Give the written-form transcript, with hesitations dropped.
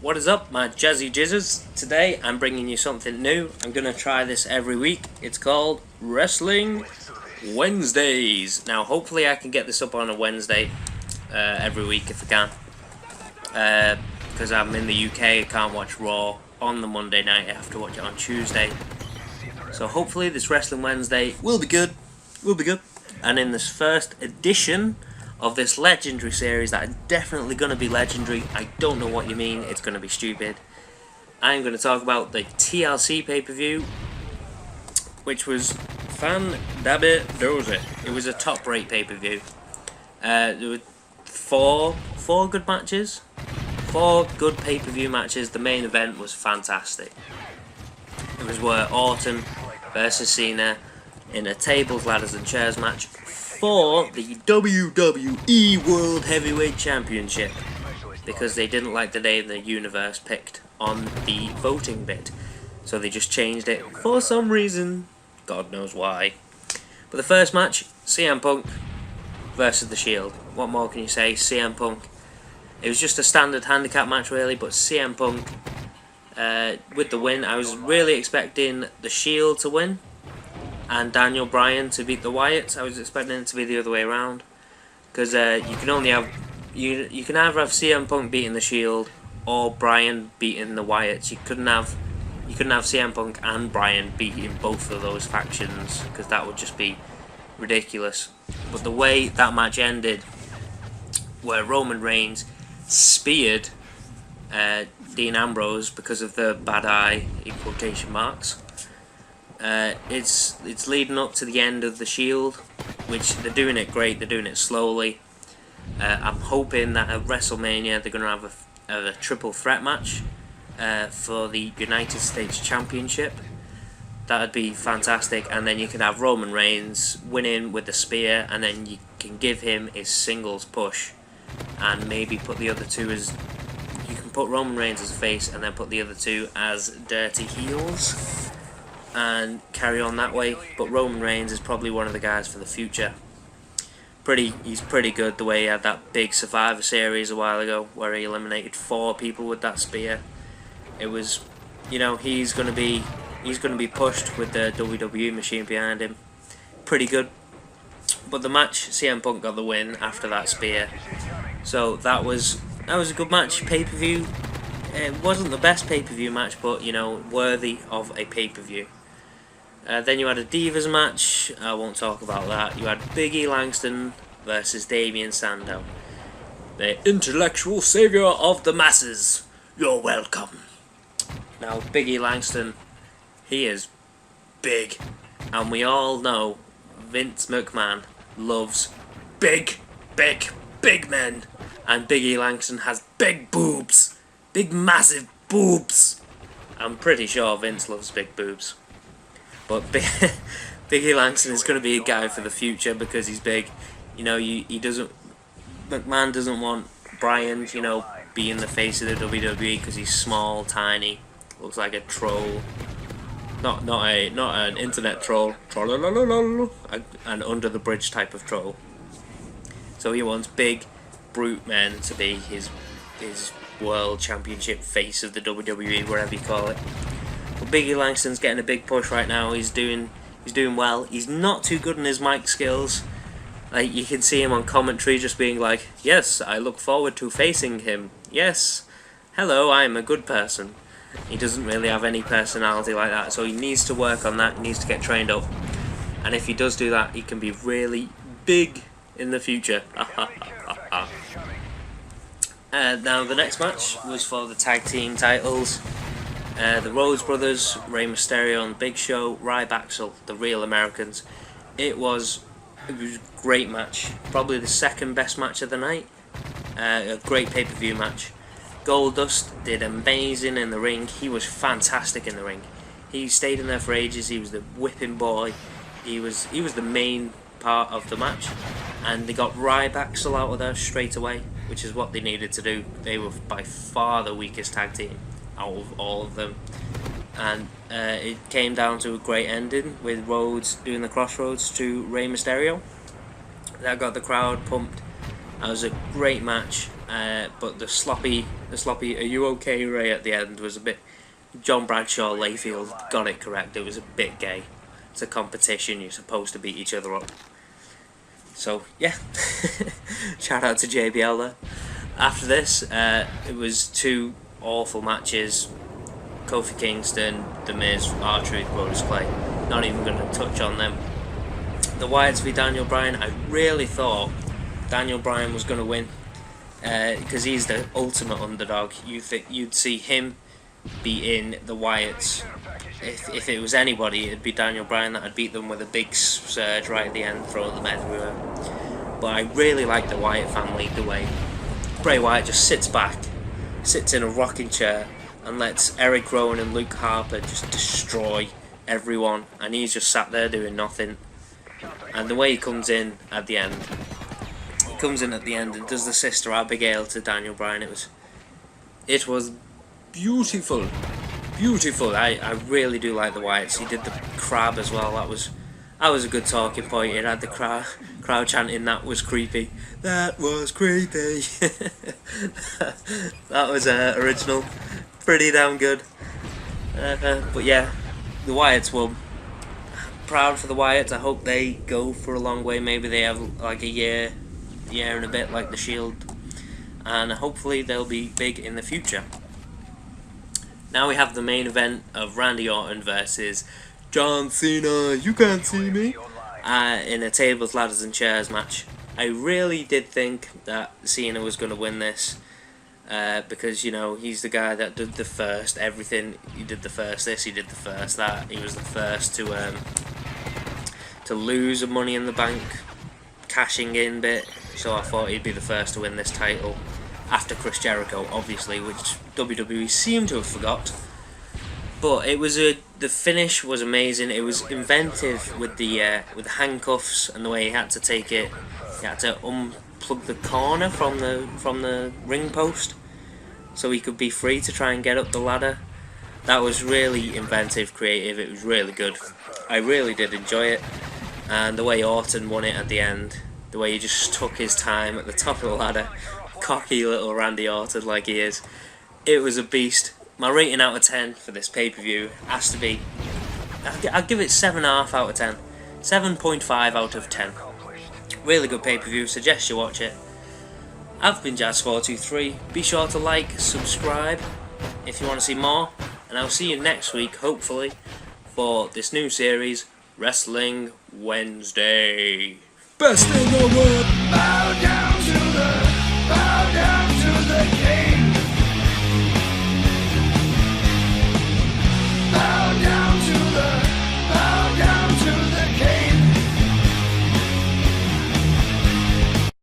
What is up, my jazzy jizzers? Today I'm bringing you something new. I'm going to try this every week. It's called Wrestling Wednesdays. Now hopefully I can get this up on a Wednesday every week if I can. Because I'm in the UK, I can't watch Raw on the Monday night. I have to watch it on Tuesday. So hopefully this Wrestling Wednesday will be good. And in this first edition of this legendary series that is definitely going to be legendary, I don't know what you mean, it's going to be stupid. I'm going to talk about the TLC pay-per-view, which was fan-dabby-dozy. It was a top-rate pay-per-view. There were four good matches, 4 good pay-per-view matches. The main event was fantastic. It was where Orton versus Cena in a tables, ladders and chairs match for the WWE World Heavyweight Championship, because they didn't like the name the universe picked on the voting bit, so they just changed it for some reason, God knows why. But the first match, CM Punk versus The Shield. What more can you say? CM Punk. It was just a standard handicap match really, but CM Punk with the win. I was really expecting The Shield to win and Daniel Bryan to beat the Wyatts. I was expecting it to be the other way around, because you can only have you can either have CM Punk beating the Shield or Bryan beating the Wyatts. You couldn't have CM Punk and Bryan beating both of those factions, because that would just be ridiculous. But the way that match ended, where Roman Reigns speared Dean Ambrose because of the bad eye in quotation marks. It's leading up to the end of the Shield, which they're doing it great. They're doing it slowly. I'm hoping that at WrestleMania they're going to have a triple threat match for the United States Championship. That would be fantastic. And then you could have Roman Reigns winning with the spear, and then you can give him his singles push, and maybe put the other two as, you can put Roman Reigns as a face and then put the other two as dirty heels, and carry on that way. But Roman Reigns is probably one of the guys for the future. He's pretty good, the way he had that big Survivor Series a while ago where he eliminated 4 people with that spear. It was, you know, he's gonna be pushed with the WWE machine behind him. Pretty good. But the match, CM Punk got the win after that spear. So that was a good match. Pay-per-view. It wasn't the best pay-per-view match, but you know, worthy of a pay-per-view. Then you had a Divas match. I won't talk about that. You had Big E Langston versus Damien Sandow, the intellectual savior of the masses. You're welcome. Now, Big E Langston, he is big, and we all know Vince McMahon loves big men, and Big E Langston has big boobs, big massive boobs. I'm pretty sure Vince loves big boobs. But Big E Langston is going to be a guy for the future because he's big. You know, McMahon doesn't want Bryan, you know, being the face of the WWE because he's small, tiny, looks like a troll. Not an internet troll, an under the bridge type of troll. So he wants big, brute men to be his world championship face of the WWE, whatever you call it. But Big E Langston's getting a big push right now. He's doing well. He's not too good in his mic skills. Like, you can see him on commentary just being like, "Yes, I look forward to facing him. Yes, hello, I'm a good person." He doesn't really have any personality like that, so he needs to work on that. He needs to get trained up. And if he does do that, he can be really big in the future. Now the next match was for the tag team titles. The Rhodes Brothers, Rey Mysterio and Big Show, Ryback, the Real Americans. It was a great match. Probably the second best match of the night. A great pay-per-view match. Goldust did amazing in the ring. He was fantastic in the ring. He stayed in there for ages. He was the whipping boy. He was the main part of the match. And they got Ryback out of there straight away, which is what they needed to do. They were by far the weakest tag team out of all of them, and it came down to a great ending with Rhodes doing the crossroads to Rey Mysterio. That got the crowd pumped. That was a great match, but the sloppy "Are you okay, Ray?" at the end was a bit. John Bradshaw Layfield got it correct. It was a bit gay. It's a competition. You're supposed to beat each other up. So yeah, shout out to JBL there. After this, it was 2 awful matches. Kofi Kingston, The Miz, R-Truth, Brodus Clay. Not even going to touch on them. The Wyatts v Daniel Bryan. I really thought Daniel Bryan was going to win because he's the ultimate underdog. You'd see him beating the Wyatts. If it was anybody, it'd be Daniel Bryan that had beat them with a big surge right at the end, throw them everywhere. But I really like the Wyatt family, the way Bray Wyatt just sits back, sits in a rocking chair, and lets Eric Rowan and Luke Harper just destroy everyone, and he's just sat there doing nothing. And the way he comes in at the end, and does the Sister Abigail to Daniel Bryan. It was beautiful. I really do like the Wyatts. He did the crab as well. That was a good talking point. It had the crowd chanting, "That was creepy. That was creepy." That was original. Pretty damn good. But yeah, the Wyatts won. Proud for the Wyatts. I hope they go for a long way. Maybe they have like a year and a bit like the Shield, and hopefully they'll be big in the future. Now we have the main event of Randy Orton versus John Cena. You can't see me. In a tables, ladders and chairs match. I really did think that Cena was going to win this. Because, you know, he's the guy that did the first everything. He did the first this, he did the first that. He was the first to lose a Money in the Bank cashing in bit. So I thought he'd be the first to win this title. After Chris Jericho, obviously, which WWE seemed to have forgot. But it was the finish was amazing. It was inventive with the handcuffs and the way he had to take it. He had to unplug the corner from the ring post so he could be free to try and get up the ladder. That was really inventive, creative. It was really good. I really did enjoy it. And the way Orton won it at the end, the way he just took his time at the top of the ladder, cocky little Randy Orton like he is, it was a beast. My rating out of 10 for this pay-per-view has to be, I'll give it 7.5 out of 10. 7.5 out of 10. Really good pay-per-view, suggest you watch it. I've been Jazz423. Be sure to like, subscribe if you want to see more, and I'll see you next week, hopefully, for this new series, Wrestling Wednesday. Best in the world!